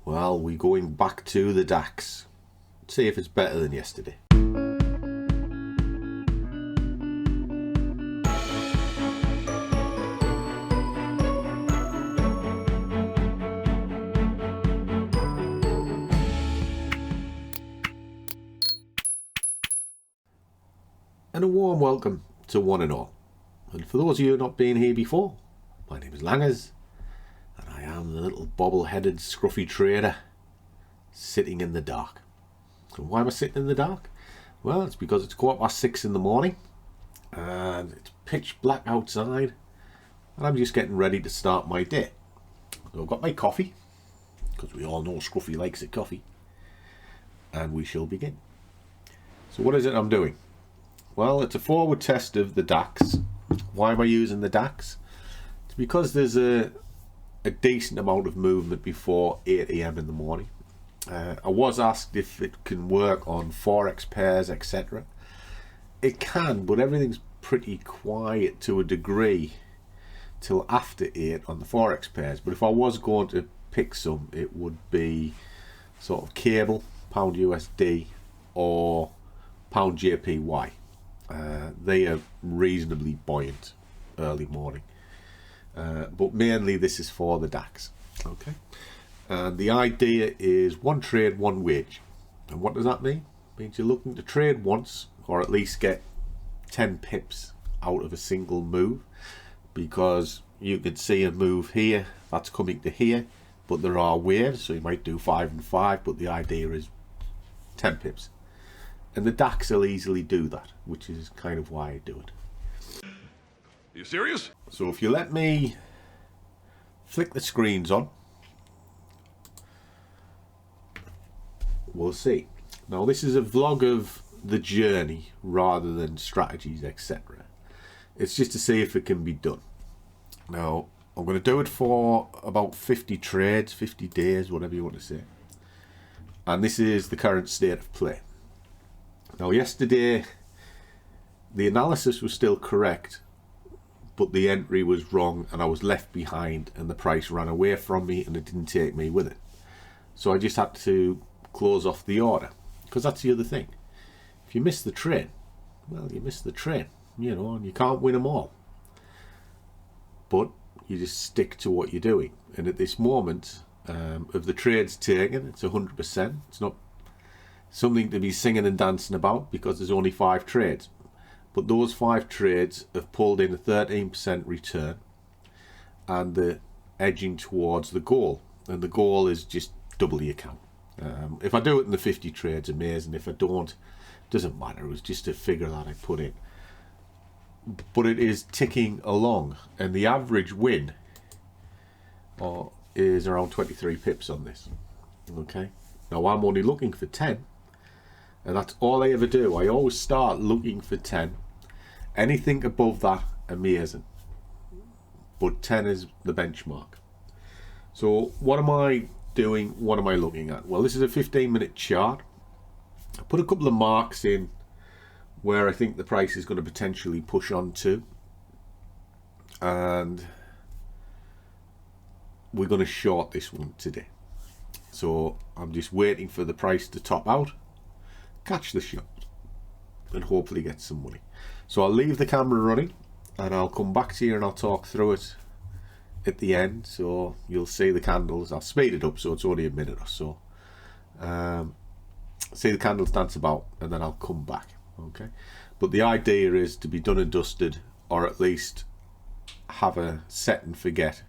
Well, we're going back to the DAX. See if it's better than yesterday. And a warm welcome to one and all. And for those of you not being here before, my name is Langers, and I am the little bobble-headed scruffy trader sitting in the dark. And why am I sitting in the dark? Well, it's because it's 6:15 in the morning and it's pitch black outside, and I'm just getting ready to start my day. So I've got my coffee, because we all know Scruffy likes a coffee, and we shall begin. So what is it I'm doing? Well, it's a forward test of the DAX. Why am I using the DAX? It's because there's a decent amount of movement before 8 AM in the morning. I was asked if it can work on Forex pairs, etc. It can, but everything's pretty quiet to a degree till after 8 on the Forex pairs. But if I was going to pick some, it would be sort of cable, pound USD, or pound JPY. They are reasonably buoyant early morning, but mainly this is for the DAX. Okay, and the idea is one trade, one wage. And what does that mean? It means you're looking to trade once, or at least get 10 pips out of a single move, because you can see a move here that's coming to here, but there are waves, so you might do 5 and 5, but the idea is 10 pips. And the DAX will easily do that, which is kind of why I do it. Are you serious? So if you let me flick the screens on, we'll see. Now this is a vlog of the journey rather than strategies, etc. It's just to see if it can be done. Now I'm going to do it for about 50 trades, 50 days, whatever you want to say. And this is the current state of play. Now yesterday the analysis was still correct, but the entry was wrong and I was left behind and the price ran away from me and it didn't take me with it. So I just had to close off the order, because that's the other thing. If you miss the train, well, you miss the train, you know, and you can't win them all. But you just stick to what you're doing. And at this moment, of the trades taken, it's 100%. It's not something to be singing and dancing about because there's only 5 trades, but those 5 trades have pulled in a 13% return and they're edging towards the goal, and the goal is just double the account. If I do it in the 50 trades, amazing. If I don't, doesn't matter. It was just a figure that I put in, but it is ticking along, and the average win is around 23 pips on this. Okay, now I'm only looking for 10. And that's all I ever do. I always start looking for 10. Anything above that, amazing. But 10 is the benchmark. So what am I doing? What am I looking at? Well, this is a 15-minute chart. I put a couple of marks in where I think the price is going to potentially push on to. And we're going to short this one today. So I'm just waiting for the price to top out, catch the shot, and hopefully get some money. So I'll leave the camera running and I'll come back to you and I'll talk through it at the end, so you'll see the candles. I'll speed it up so it's only a minute or so. See the candles dance about and then I'll come back. Okay, but the idea is to be done and dusted, or at least have a set and forget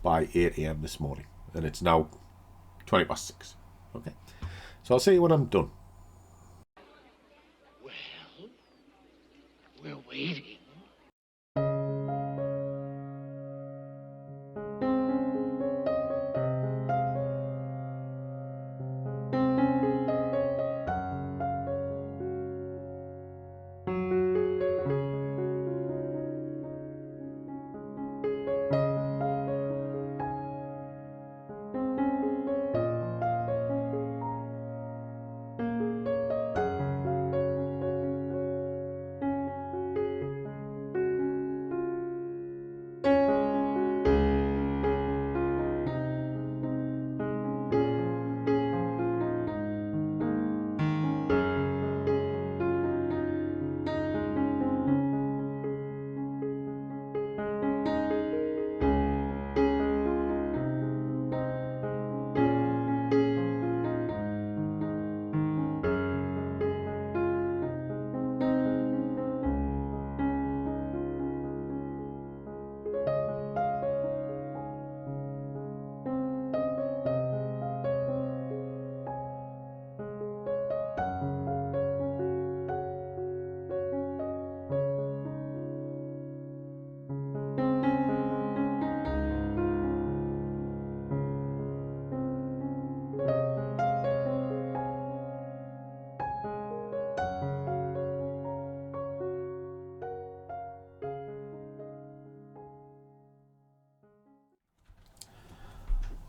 by 8 AM this morning, and it's now 6:20. Okay, so I'll see you when I'm done. We're waiting.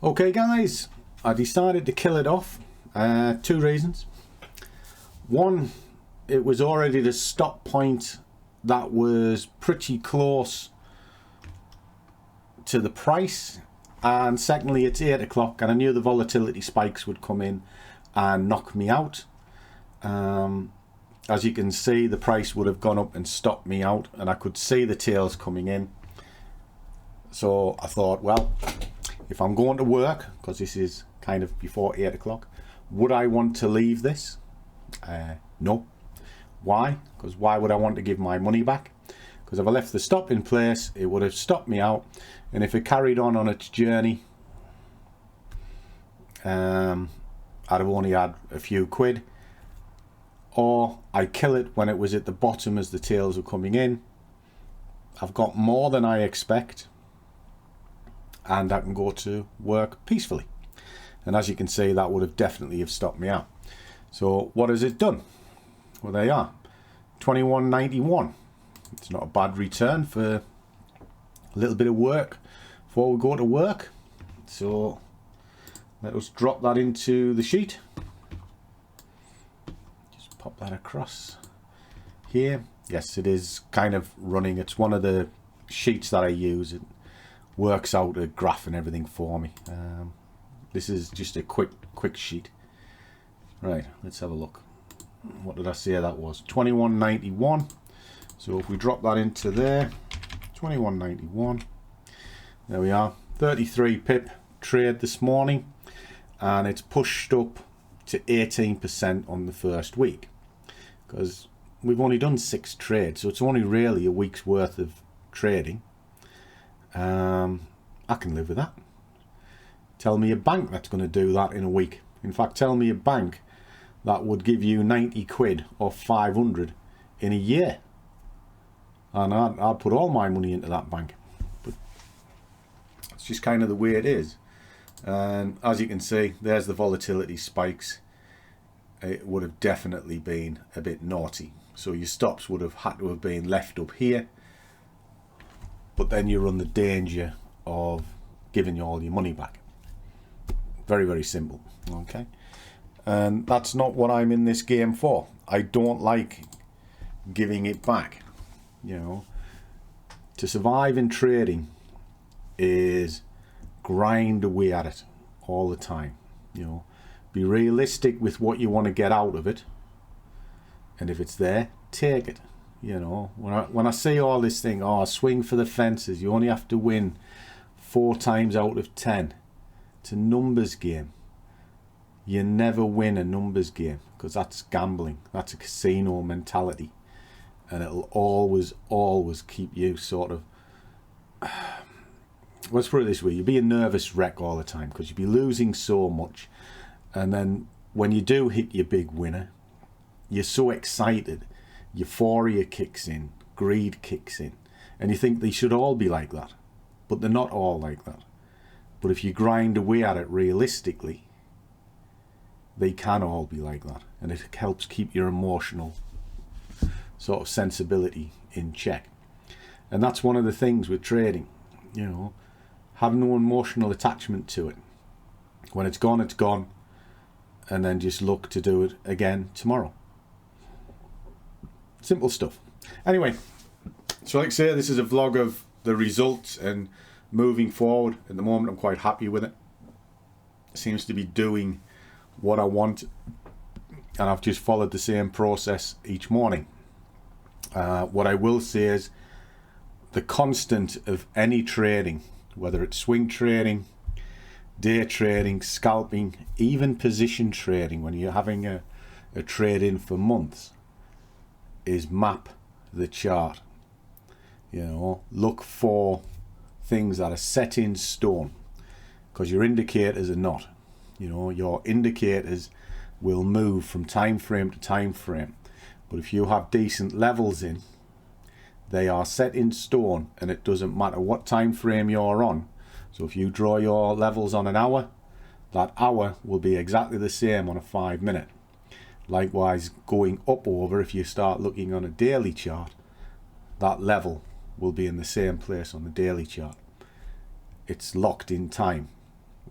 Okay guys, I decided to kill it off. 2 reasons. One, it was already the stop point that was pretty close to the price, and secondly it's 8 o'clock and I knew the volatility spikes would come in and knock me out. As you can see, the price would have gone up and stopped me out, and I could see the tails coming in. So I thought, well, if I'm going to work, because this is kind of before 8 o'clock, would I want to leave this? No. Why? Because why would I want to give my money back? Because if I left the stop in place, it would have stopped me out, and if it carried on its journey, I'd have only had a few quid. Or I kill it when it was at the bottom as the tails were coming in. I've got more than I expect, and I can go to work peacefully. And as you can see, that would have definitely have stopped me out. So what has it done? Well, there you are, 21.91. It's not a bad return for a little bit of work before we go to work. So let us drop that into the sheet. Just pop that across here. Yes, it is kind of running. It's one of the sheets that I use. It works out a graph and everything for me. This is just a quick sheet. Right, let's have a look. What did I say that was? 21.91. So if we drop that into there, 21.91. There we are. 33 pip trade this morning, and it's pushed up to 18% on the first week, because we've only done 6 trades, so it's only really a week's worth of trading. I can live with that. Tell me a bank that's going to do that in a week. In fact, tell me a bank that would give you 90 quid or 500 in a year, and I'd put all my money into that bank. But it's just kind of the way it is. And as you can see, there's the volatility spikes. It would have definitely been a bit naughty, so your stops would have had to have been left up here, but then you run the danger of giving you all your money back. Very, very simple. Okay, and that's not what I'm in this game for. I don't like giving it back. You know, to survive in trading is grind away at it all the time. You know, be realistic with what you want to get out of it, and if it's there, take it. You know, when I see all this thing, oh, swing for the fences, you only have to win 4 times out of 10. It's a numbers game. You never win a numbers game, because that's gambling. That's a casino mentality, and it'll always keep you sort of, let's put it this way, you'll be a nervous wreck all the time, because you'll be losing so much, and then when you do hit your big winner, you're so excited, euphoria kicks in, greed kicks in, and you think they should all be like that, but they're not all like that. But if you grind away at it realistically, they can all be like that, and it helps keep your emotional sort of sensibility in check. And that's one of the things with trading, you know, have no emotional attachment to it. When it's gone, and then just look to do it again tomorrow. Simple stuff. Anyway, so like I say, this is a vlog of the results and moving forward. At the moment, I'm quite happy with it. It seems to be doing what I want, and I've just followed the same process each morning. What I will say is the constant of any trading, whether it's swing trading, day trading, scalping, even position trading, when you're having a trade in for months, is map the chart. You know, look for things that are set in stone, because your indicators are not. You know, your indicators will move from time frame to time frame, but if you have decent levels in, they are set in stone, and it doesn't matter what time frame you're on. So if you draw your levels on an hour, that hour will be exactly the same on a 5 minute. Likewise, going up over, if you start looking on a daily chart, that level will be in the same place on the daily chart. It's locked in time.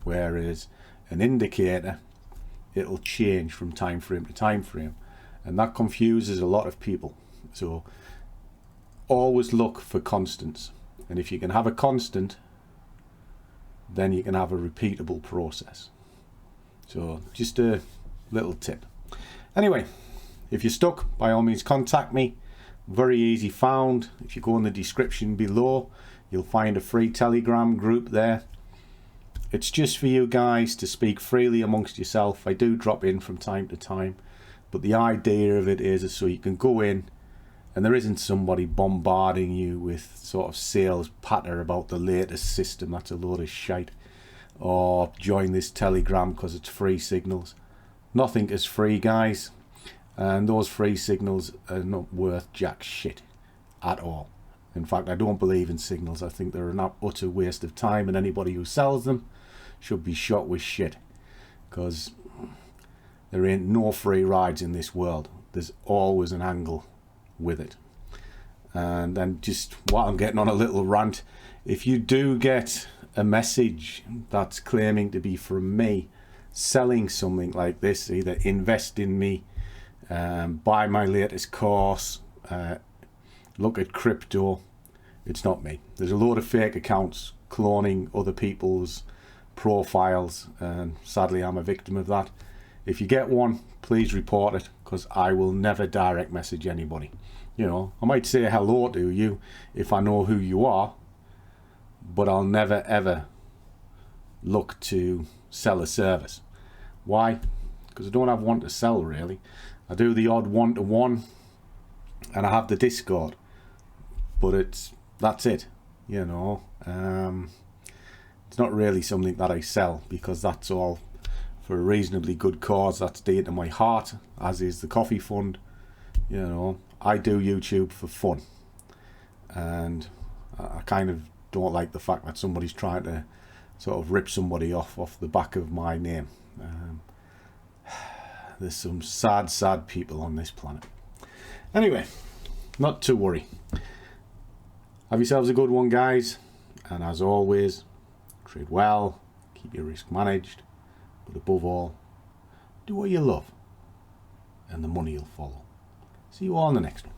whereas an indicator, it'll change from time frame to time frame, and that confuses a lot of people. So always look for constants, and if you can have a constant, then you can have a repeatable process. So just a little tip. Anyway, if you're stuck, by all means contact me. Very easy found. If you go in the description below, you'll find a free Telegram group there. It's just for you guys to speak freely amongst yourself. I do drop in from time to time, but the idea of it is so you can go in and there isn't somebody bombarding you with sort of sales patter about the latest system. That's a load of shite. Or join this Telegram because it's free signals. Nothing is free, guys, and those free signals are not worth jack shit at all. In fact, I don't believe in signals. I think they're an utter waste of time, and anybody who sells them should be shot with shit, because there ain't no free rides in this world. There's always an angle with it. And then just while I'm getting on a little rant, if you do get a message that's claiming to be from me selling something like this, either invest in me, buy my latest course, look at crypto, it's not me. There's a load of fake accounts cloning other people's profiles, and sadly I'm a victim of that. If you get one, please report it, because I will never direct message anybody. You know, I might say hello to you if I know who you are, but I'll never ever look to sell a service. Why? Because I don't have one to sell, really. I do the odd one-to-one, and I have the Discord, but that's it, you know. It's not really something that I sell, because that's all for a reasonably good cause that's dear to my heart, as is the coffee fund. You know, I do YouTube for fun, and I kind of don't like the fact that somebody's trying to sort of rip somebody off the back of my name. There's some sad people on this planet. Anyway, not to worry. Have yourselves a good one, guys, and as always, trade well, keep your risk managed, but above all, do what you love, and the money will follow. See you all in the next one.